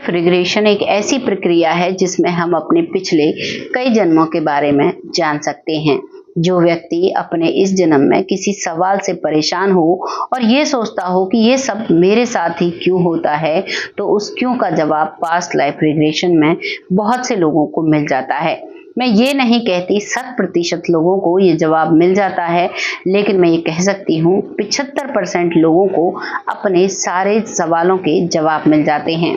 Life regression एक ऐसी प्रक्रिया है जिसमें हम अपने पिछले कई जन्मों के बारे में जान सकते हैं। जो व्यक्ति अपने इस जन्म में किसी सवाल से परेशान हो और ये सोचता हो कि ये सब मेरे साथ ही क्यों होता है, तो उस क्यों का जवाब पास्ट लाइफ रिग्रेशन में बहुत से लोगों को मिल जाता है। मैं ये नहीं कहती 100% लोगों को ये जवाब मिल जाता है, लेकिन मैं ये कह सकती हूँ 75% लोगों को अपने सारे सवालों के जवाब मिल जाते हैं।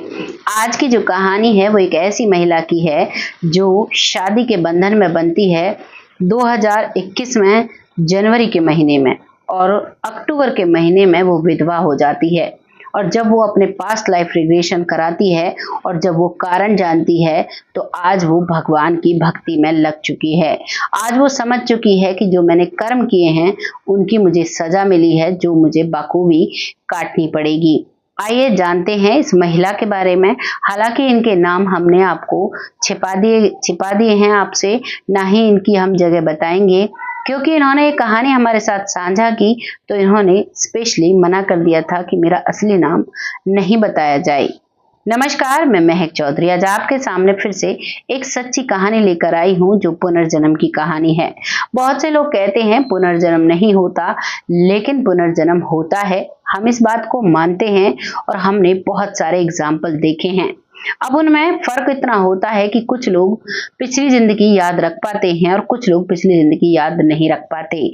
आज की जो कहानी है वो एक ऐसी महिला की है जो शादी के बंधन में बनती है 2021 में जनवरी के महीने में, और अक्टूबर के महीने में वो विधवा हो जाती है। और जब वो अपने पास्ट लाइफ रिग्रेशन कराती है और जब वो कारण जानती है, तो आज वो भगवान की भक्ति में लग चुकी है। आज वो समझ चुकी है कि जो मैंने कर्म किए हैं उनकी मुझे सजा मिली है, जो मुझे बखूबी काटनी पड़ेगी। आइए जानते हैं इस महिला के बारे में। हालांकि इनके नाम हमने आपको छिपा दिए हैं आपसे, ना ही इनकी हम जगह बताएंगे, क्योंकि इन्होंने एक कहानी हमारे साथ साझा की तो इन्होंने स्पेशली मना कर दिया था कि मेरा असली नाम नहीं बताया जाए। नमस्कार, मैं महक चौधरी आज आपके सामने फिर से एक सच्ची कहानी लेकर आई हूँ जो पुनर्जन्म की कहानी है। बहुत से लोग कहते हैं पुनर्जन्म नहीं होता, लेकिन पुनर्जन्म होता है। हम इस बात को मानते हैं और हमने बहुत सारे एग्जाम्पल देखे हैं। अब उनमें फर्क इतना होता है कि कुछ लोग पिछली जिंदगी याद रख पाते हैं और कुछ लोग पिछली जिंदगी याद नहीं रख पाते।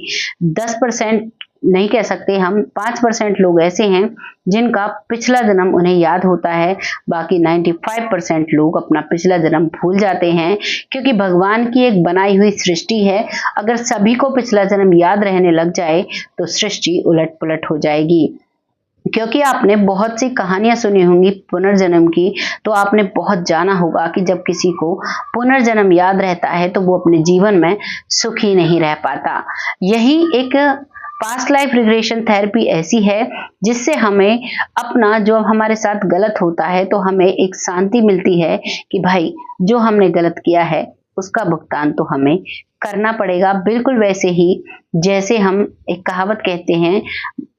10% नहीं कह सकते हम, 5% लोग ऐसे हैं जिनका पिछला जन्म उन्हें याद होता है। बाकी 95% लोग अपना पिछला जन्म भूल जाते हैं, क्योंकि भगवान की एक बनाई हुई सृष्टि है। अगर सभी को पिछला जन्म याद रहने लग जाए तो सृष्टि उलट पुलट हो जाएगी। क्योंकि आपने बहुत सी कहानियां सुनी होंगी पुनर्जन्म की, तो आपने बहुत जाना होगा कि जब किसी को पुनर्जन्म याद रहता है तो वो अपने जीवन में सुखी नहीं रह पाता। यही एक पास्ट लाइफ रिग्रेशन थेरेपी ऐसी है जिससे हमें अपना जो हमारे साथ गलत होता है तो हमें एक शांति मिलती है कि भाई जो हमने गलत किया है उसका भुगतान तो हमें करना पड़ेगा। बिल्कुल वैसे ही जैसे हम एक कहावत कहते हैं,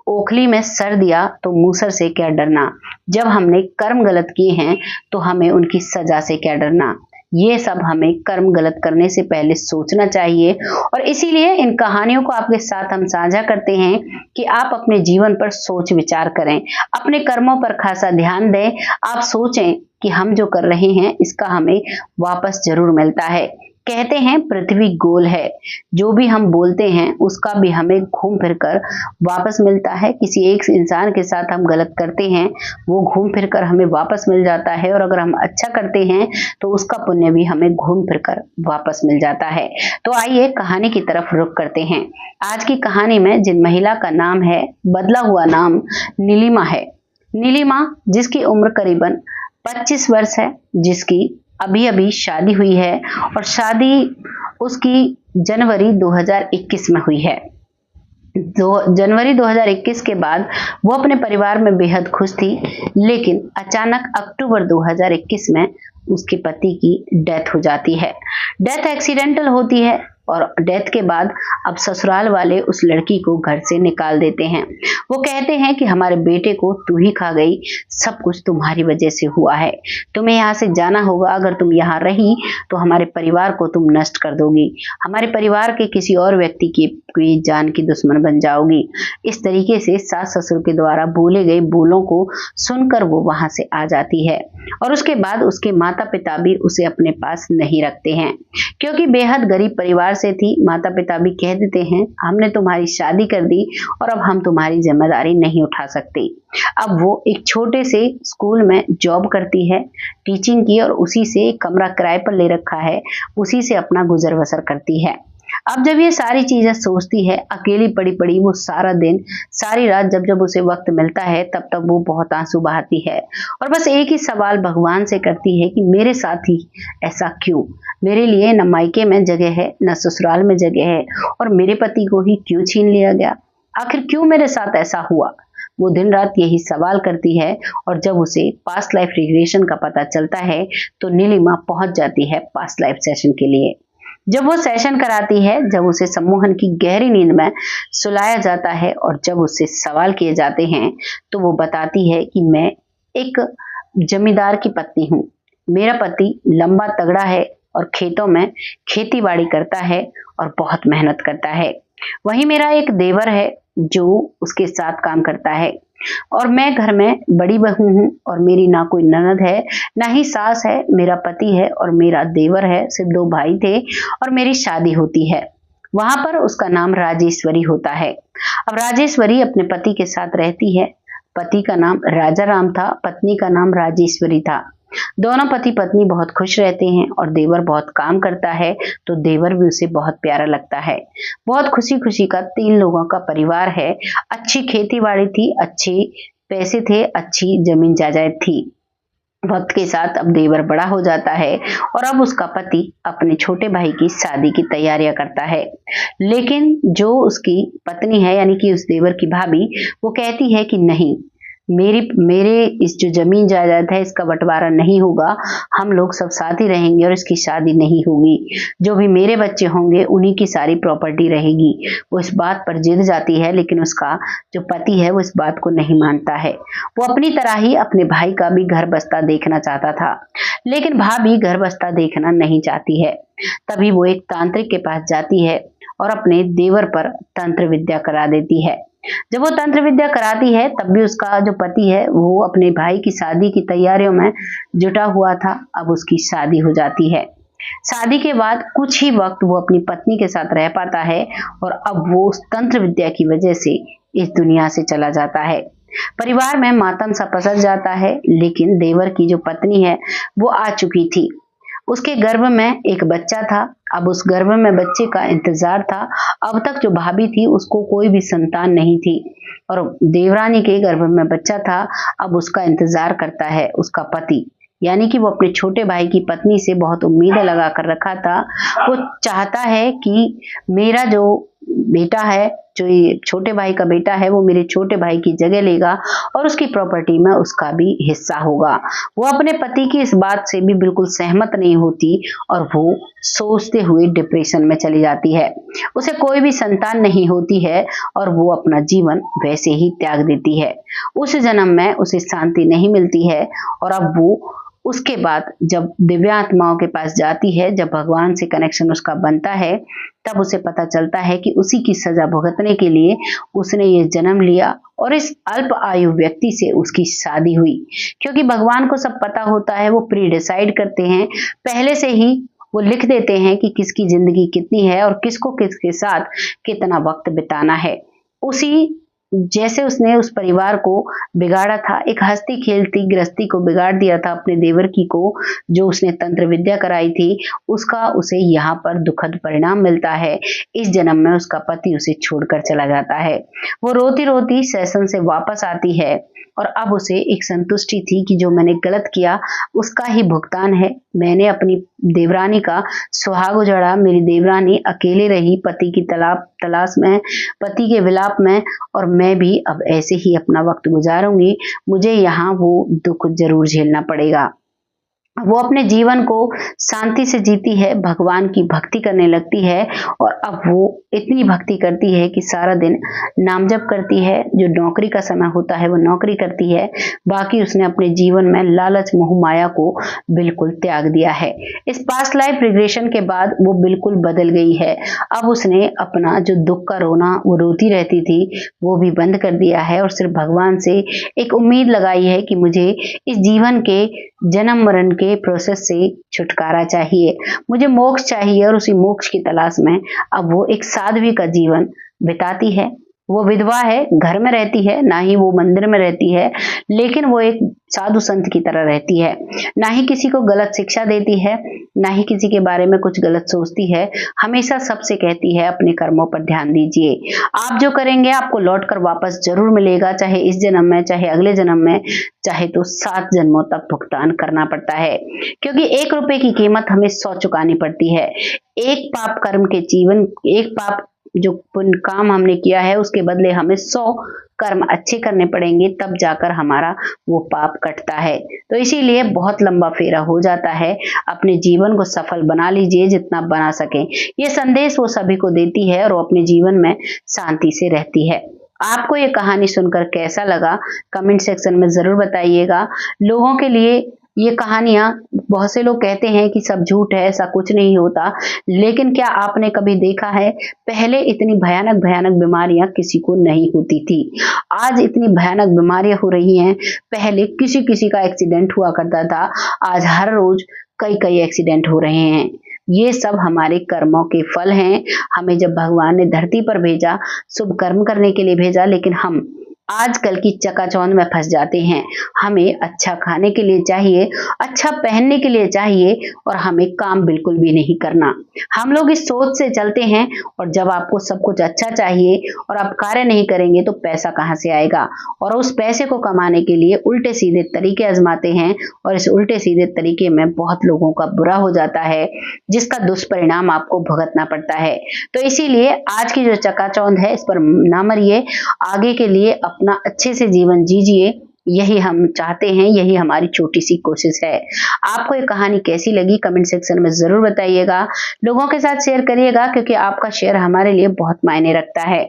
ओखली में सर दिया तो मूसर से क्या डरना। जब हमने कर्म गलत किए हैं तो हमें उनकी सजा से क्या डरना। ये सब हमें कर्म गलत करने से पहले सोचना चाहिए, और इसीलिए इन कहानियों को आपके साथ हम साझा करते हैं कि आप अपने जीवन पर सोच विचार करें, अपने कर्मों पर खासा ध्यान दें। आप सोचें कि हम जो कर रहे हैं इसका हमें वापस जरूर मिलता है। कहते हैं पृथ्वी गोल है, जो भी हम बोलते हैं उसका भी हमें घूम फिर कर वापस मिलता है। किसी एक इंसान के साथ हम गलत करते हैं, वो घूम फिर कर हमें वापस मिल जाता है, और अगर हम अच्छा करते हैं तो उसका पुण्य भी हमें घूम फिर कर वापस मिल जाता है। तो आइए कहानी की तरफ रुख करते हैं। आज की कहानी में जिन महिला का नाम है, बदला हुआ नाम नीलिमा है। नीलिमा जिसकी उम्र करीबन 25 वर्ष है, जिसकी अभी अभी शादी हुई है, और शादी उसकी जनवरी 2021 में हुई है। जनवरी 2021 के बाद वो अपने परिवार में बेहद खुश थी, लेकिन अचानक अक्टूबर 2021 में उसके पति की डेथ हो जाती है। डेथ एक्सीडेंटल होती है, और डेथ के बाद अब ससुराल वाले उस लड़की को घर से निकाल देते हैं। वो कहते हैं कि हमारे बेटे को तू ही खा गई, सब कुछ तुम्हारी वजह से हुआ है, तुम्हें यहाँ से जाना होगा। अगर तुम यहाँ रही तो हमारे परिवार को तुम नष्ट कर दोगी, हमारे परिवार के किसी और व्यक्ति की जान की दुश्मन बन जाओगी। इस तरीके से सास ससुर के द्वारा बोले गए बोलों को सुनकर वो वहां से आ जाती है, और उसके बाद उसके माता पिता भी उसे अपने पास नहीं रखते हैं। क्योंकि बेहद गरीब परिवार से थी, माता पिता भी कह देते हैं हमने तुम्हारी शादी कर दी और अब हम तुम्हारी जिम्मेदारी नहीं उठा सकते। अब वो एक छोटे से स्कूल में जॉब करती है टीचिंग की, और उसी से एक कमरा किराए पर ले रखा है, उसी से अपना गुजर बसर करती है। अब जब ये सारी चीजें सोचती है, अकेली पड़ी पड़ी वो सारा दिन सारी रात जब जब उसे वक्त मिलता है तब तब वो बहुत आंसू बहाती है, और बस एक ही सवाल भगवान से करती है कि मेरे साथ ही ऐसा क्यों, मेरे लिए न मायके में जगह है न ससुराल में जगह है, और मेरे पति को ही क्यों छीन लिया गया, आखिर क्यों मेरे साथ ऐसा हुआ। वो दिन रात यही सवाल करती है, और जब उसे पास्ट लाइफ रिग्रेशन का पता चलता है तो नीलिमा पहुंच जाती है पास्ट लाइफ सेशन के लिए। जब वो सेशन कराती है, जब उसे सम्मोहन की गहरी नींद में सुलाया जाता है और जब उससे सवाल किए जाते हैं तो वो बताती है कि मैं एक जमींदार की पत्नी हूँ। मेरा पति लंबा तगड़ा है और खेतों में खेती बाड़ी करता है और बहुत मेहनत करता है। वहीं मेरा एक देवर है जो उसके साथ काम करता है और मैं घर में बड़ी बहू हूँ और मेरी ना कोई ननद है ना ही सास है। मेरा पति है और मेरा देवर है, सिर्फ 2 भाई थे और मेरी शादी होती है। वहां पर उसका नाम राजेश्वरी होता है। अब राजेश्वरी अपने पति के साथ रहती है। पति का नाम राजा राम था, पत्नी का नाम राजेश्वरी था। दोनों पति पत्नी बहुत खुश रहते हैं और देवर बहुत काम करता है तो देवर भी उसे बहुत प्यारा लगता है। बहुत खुशी खुशी का 3 लोगों का परिवार है। अच्छी खेती बाड़ी थी, अच्छे पैसे थे, अच्छी जमीन जायदाद थी। वक्त के साथ अब देवर बड़ा हो जाता है और अब उसका पति अपने छोटे भाई की शादी की तैयारियां करता है। लेकिन जो उसकी पत्नी है यानी कि उस देवर की भाभी, वो कहती है कि नहीं, मेरे इस जो जमीन जायदाद है इसका बंटवारा नहीं होगा, हम लोग सब साथ ही रहेंगे और इसकी शादी नहीं होगी। जो भी मेरे बच्चे होंगे उन्हीं की सारी प्रॉपर्टी रहेगी। वो इस बात पर जिद जाती है लेकिन उसका जो पति है वो इस बात को नहीं मानता है। वो अपनी तरह ही अपने भाई का भी घर बस्ता देखना चाहता था, लेकिन भाभी घर बस्ता देखना नहीं चाहती है। तभी वो एक तांत्रिक के पास जाती है और अपने देवर पर तंत्र विद्या करा देती है। जब वो तंत्र विद्या कराती है तब भी उसका जो पति है वो अपने भाई की शादी की तैयारियों में जुटा हुआ था। अब उसकी शादी हो जाती है। शादी के बाद कुछ ही वक्त वो अपनी पत्नी के साथ रह पाता है और अब वो उस तंत्र विद्या की वजह से इस दुनिया से चला जाता है। परिवार में मातम सा पसर जाता है, लेकिन देवर की जो पत्नी है वो आ चुकी थी। उसके गर्भ में एक बच्चा था। अब उस गर्भ में बच्चे का इंतजार था। अब तक जो भाभी थी उसको कोई भी संतान नहीं थी और देवरानी के गर्भ में बच्चा था। अब उसका इंतजार करता है उसका पति, यानी कि वो अपने छोटे भाई की पत्नी से बहुत उम्मीदें लगा कर रखा था। वो चाहता है कि मेरा जो बेटा है, जो ये छोटे भाई का बेटा है, वो मेरे छोटे भाई की जगह लेगा और उसकी प्रॉपर्टी में उसका भी हिस्सा होगा। वो अपने पति की इस बात से भी बिल्कुल सहमत नहीं होती और वो सोचते हुए डिप्रेशन में चली जाती है। उसे कोई भी संतान नहीं होती है और वो अपना जीवन वैसे ही त्याग देती है। उस जन्म में उसे शांति नहीं मिलती है और अब वो उसके बाद जब दिव्य आत्माओं के पास जाती है, जब भगवान से कनेक्शन उसका बनता है, तब उसे पता चलता है कि उसी की सजा भुगतने के लिए उसने ये जन्म लिया और इस अल्प आयु व्यक्ति से उसकी शादी हुई। क्योंकि भगवान को सब पता होता है, वो प्री डिसाइड करते हैं, पहले से ही वो लिख देते हैं कि किसकी जिंदगी कितनी है और किसको किसके साथ कितना वक्त बिताना है। उसी जैसे उसने उस परिवार को बिगाड़ा था, एक हंसती खेलती गृहस्थी को बिगाड़ दिया था अपने देवर की को, जो उसने तंत्र विद्या कराई थी, उसका उसे यहाँ पर दुखद परिणाम मिलता है। इस जन्म में उसका पति उसे छोड़कर चला जाता है। वो रोती रोती सेशन से वापस आती है और अब उसे एक संतुष्टि थी कि जो मैंने गलत किया उसका ही भुगतान है। मैंने अपनी देवरानी का सुहाग उजाड़ा, मेरी देवरानी अकेले रही पति की तलाश में, पति के विलाप में, और मैं भी अब ऐसे ही अपना वक्त गुजारूंगी। मुझे यहाँ वो दुख जरूर झेलना पड़ेगा। वो अपने जीवन को शांति से जीती है, भगवान की भक्ति करने लगती है और अब वो इतनी भक्ति करती है कि सारा दिन नाम जप करती है। जो नौकरी का समय होता है वो नौकरी करती है, बाकी उसने अपने जीवन में लालच मोह माया को बिल्कुल त्याग दिया है। इस पास्ट लाइफ रिग्रेशन के बाद वो बिल्कुल बदल गई है। अब उसने अपना जो दुख का रोना वो रोती रहती थी वो भी बंद कर दिया है और सिर्फ भगवान से एक उम्मीद लगाई है कि मुझे इस जीवन के जन्म मरण के प्रोसेस से छुटकारा चाहिए, मुझे मोक्ष चाहिए और उसी मोक्ष की तलाश में अब वो एक साध्वी का जीवन बिताती है। वो विधवा है, घर में रहती है, ना ही वो मंदिर में रहती है, लेकिन वो एक साधु संत की तरह रहती है। ना ही किसी को गलत शिक्षा देती है, ना ही किसी के बारे में कुछ गलत सोचती है। हमेशा सबसे कहती है अपने कर्मों पर ध्यान दीजिए, आप जो करेंगे आपको लौट कर वापस जरूर मिलेगा, चाहे इस जन्म में, चाहे अगले जन्म में, चाहे तो 7 जन्मों तक भुगतान करना पड़ता है। क्योंकि 1 रुपए की कीमत हमें 100 चुकानी पड़ती है। एक पाप कर्म के जीवन, एक पाप जो पुण्य काम हमने किया है उसके बदले हमें 100 कर्म अच्छे करने पड़ेंगे, तब जाकर हमारा वो पाप कटता है। तो इसीलिए बहुत लंबा फेरा हो जाता है। अपने जीवन को सफल बना लीजिए जितना बना सके। ये संदेश वो सभी को देती है और वो अपने जीवन में शांति से रहती है। आपको ये कहानी सुनकर कैसा लगा कमेंट सेक्शन में जरूर बताइएगा। लोगों के लिए ये कहानियां, बहुत से लोग कहते हैं कि सब झूठ है, ऐसा कुछ नहीं होता, लेकिन क्या आपने कभी देखा है पहले इतनी भयानक भयानक बीमारियां किसी को नहीं होती थी। आज इतनी भयानक बीमारियां हो रही हैं। पहले किसी किसी का एक्सीडेंट हुआ करता था, आज हर रोज कई कई एक्सीडेंट हो रहे हैं। ये सब हमारे कर्मों के फल हैं। हमें जब भगवान ने धरती पर भेजा, शुभ कर्म करने के लिए भेजा, लेकिन हम आजकल की चकाचौंध में फंस जाते हैं। हमें अच्छा खाने के लिए चाहिए, अच्छा पहनने के लिए चाहिए, और हमें काम बिल्कुल भी नहीं करना। हम लोग इस सोच से चलते हैं, और जब आपको सब कुछ अच्छा चाहिए और आप कार्य नहीं करेंगे तो पैसा कहाँ से आएगा। और उस पैसे को कमाने के लिए उल्टे सीधे तरीके आजमाते हैं, और इस उल्टे सीधे तरीके में बहुत लोगों का बुरा हो जाता है, जिसका दुष्परिणाम आपको भुगतना पड़ता है। तो इसीलिए आज की जो चकाचौंध है, इस पर ना मरिए, आगे के लिए अपना अच्छे से जीवन जीजिए। यही हम चाहते हैं, यही हमारी छोटी सी कोशिश है। आपको ये कहानी कैसी लगी कमेंट सेक्शन में जरूर बताइएगा। लोगों के साथ शेयर करिएगा, क्योंकि आपका शेयर हमारे लिए बहुत मायने रखता है।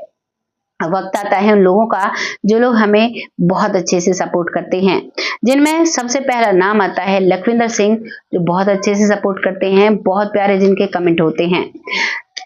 वक्त आता है उन लोगों का जो लोग हमें बहुत अच्छे से सपोर्ट करते हैं, जिनमें सबसे पहला नाम आता है लखविंदर सिंह, जो बहुत अच्छे से सपोर्ट करते हैं, बहुत प्यारे जिनके कमेंट होते हैं।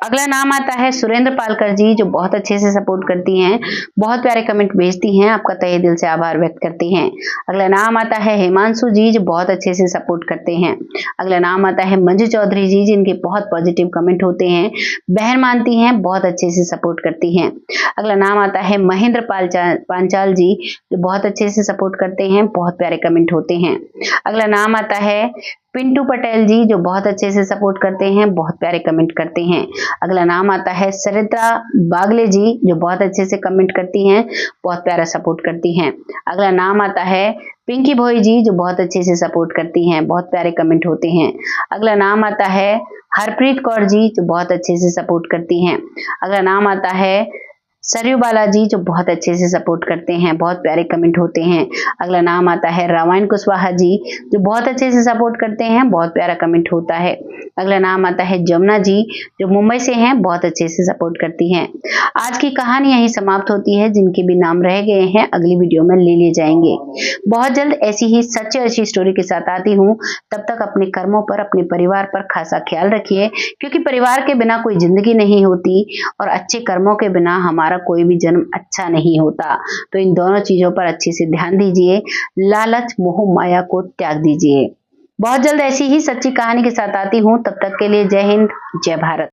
अगला नाम आता है सुरेंद्र पालकर जी, जो बहुत अच्छे से सपोर्ट करती हैं, बहुत प्यारे कमेंट भेजती हैं, आपका तहे दिल से आभार व्यक्त करती हैं। अगला नाम आता है हिमांशु जी, जो बहुत अच्छे से सपोर्ट करते हैं। अगला नाम आता है मंजू चौधरी जी, जिनके बहुत पॉजिटिव कमेंट होते हैं, बहन मानती हैं, बहुत अच्छे से सपोर्ट करती हैं। अगला नाम आता है महेंद्र पांचाल जी, जो बहुत अच्छे से सपोर्ट करते हैं, बहुत प्यारे कमेंट होते हैं। अगला नाम आता है पिंटू पटेल जी, जो बहुत अच्छे से सपोर्ट करते हैं, बहुत प्यारे कमेंट करते हैं। अगला नाम आता है सरिता बागले जी, जो बहुत अच्छे से कमेंट करती हैं, बहुत प्यारा सपोर्ट करती हैं। अगला नाम आता है पिंकी भोई जी, जो बहुत अच्छे से सपोर्ट करती हैं, बहुत प्यारे कमेंट होते हैं। अगला नाम आता है हरप्रीत कौर जी, जो बहुत अच्छे से सपोर्ट करती हैं। अगला नाम आता है सरयू बालाजी, जो बहुत अच्छे से सपोर्ट करते हैं, बहुत प्यारे कमेंट होते हैं। अगला नाम आता है रामायण कुशवाहा जी, जो बहुत अच्छे से सपोर्ट करते हैं, बहुत प्यारा कमेंट होता है। अगला नाम आता है जमुना जी, जो मुंबई से हैं, बहुत अच्छे से सपोर्ट करती हैं। आज की कहानी यहीं समाप्त होती है। जिनके भी नाम रह गए हैं अगली वीडियो में ले लिए जाएंगे। बहुत जल्द ऐसी ही सच्ची अच्छी स्टोरी के साथ आती हूँ। तब तक अपने कर्मों पर, अपने परिवार पर खासा ख्याल रखिए, क्योंकि परिवार के बिना कोई जिंदगी नहीं होती, और अच्छे कर्मों के बिना हमारा कोई भी जन्म अच्छा नहीं होता। तो इन दोनों चीजों पर अच्छे से ध्यान दीजिए, लालच मोह माया को त्याग दीजिए। बहुत जल्द ऐसी ही सच्ची कहानी के साथ आती हूँ। तब तक के लिए जय हिंद, जय भारत।